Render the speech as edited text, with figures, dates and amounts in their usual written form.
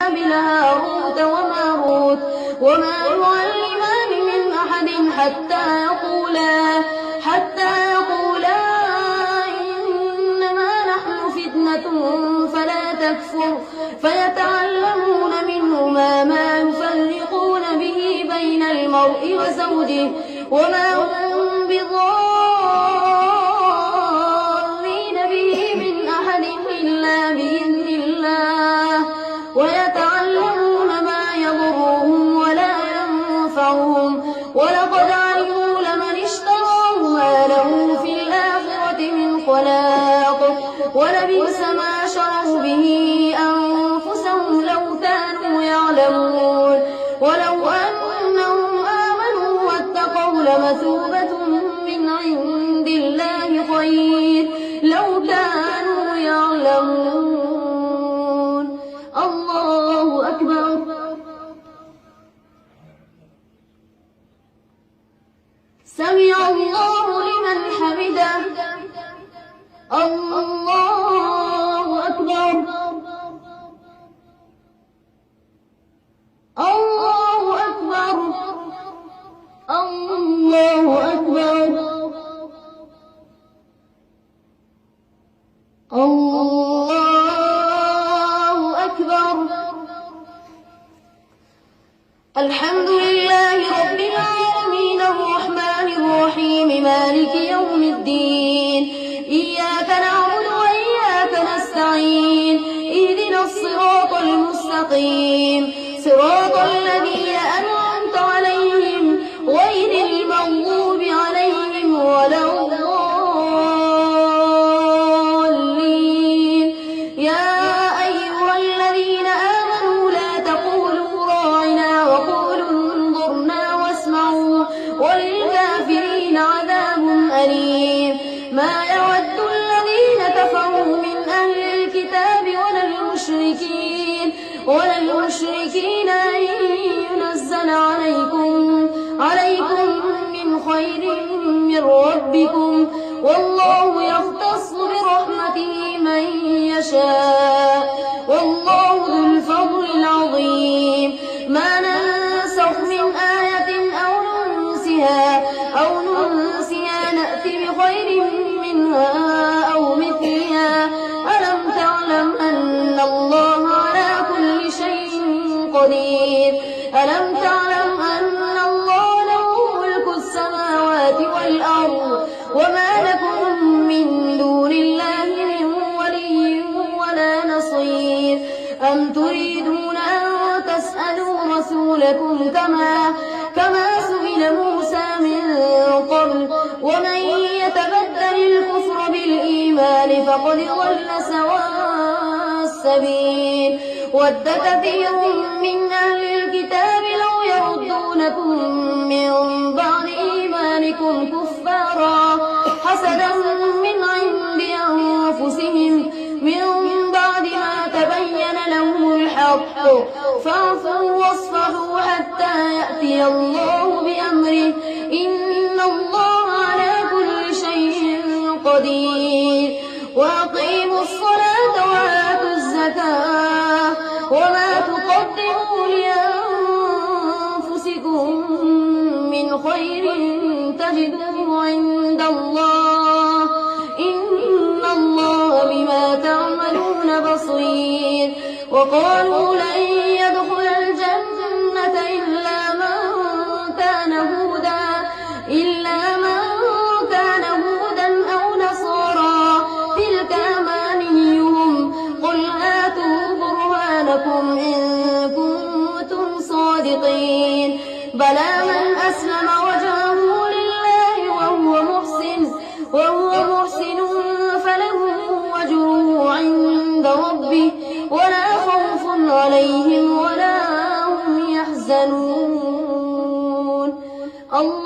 هاروت وماروت وما يعلمان من أحد حتى يقولا إنما نحن فتنة فلا تكفر فيتعلمون منهما ما يفرقون به بين المرء وزوجه وما هم بضارين به من أحد إلا بإذن الله ويتعلمون ما يضرهم ولا ينفعهم ولقد علموا لمن اشتراه ما له في الآخرة من خلاق ولبئس ما شروا به أنفسهم لو كانوا يعلمون ولو أنهم آمنوا واتقوا لمثوبة من عند الله خير لو كانوا يعلمون. الله أكبر. سمع الله لمن حمده. الله أكبر. الله أكبر. الله أكبر. الله أكبر. الحمد لله رب العالمين الرحمن الرحيم مالك يوم الدين إياك نعبد وإياك نستعين اهدنا الصراط المستقيم صراط الذين أنعمت عليهم غير المغضوب عليهم ولا الضالين. يا أيها الذين آمنوا لا تقولوا راعنا وقولوا انظرنا واسمعوا وللكافرين عذاب أليم. ما يود الذين كفروا من أهل الكتاب ولا المشركين أن ينزل عليكم من خير من ربكم والله يختص برحمته من يشاء والله ذو الفضل العظيم. ما ننسخ من آية أو ننسها نأتي بخير منها أو مثلها. ألم تعلم أن الله على كل شيء قدير. ألم تعلم أن الله له ملك السماوات والأرض وما لكم من دون الله من ولي ولا نصير. أم تريدون أن تسألوا رسولكم كما سئل موسى من قبل ومن يتبدل الكفر بالإيمان فقد ضل سواء السبيل. ود كثير من أهل الكتاب لو يردونكم من بعد إيمانكم كفارا حسدا من عند أنفسهم من بعد ما تبين لهم الحق فاعفوا واصفحوا حتى يأتي الله بأمره إن الله على كل شيء قدير. وأقيموا الصلاة وآتوا الزكاة وما تقدموا لأنفسكم من خير تجدوه عند الله إن الله بما تعملون بصير. وقالوا لن يدخل الجنة إلا من كان هودا أو نصارى تلك أمانيهم قل هاتوا برهانكم إن كنتم صادقين. بلى من أسلم وجهه لله وهو محسن فله أجره عند ربه ولا خوف عليهم ولا هم يحزنون. الله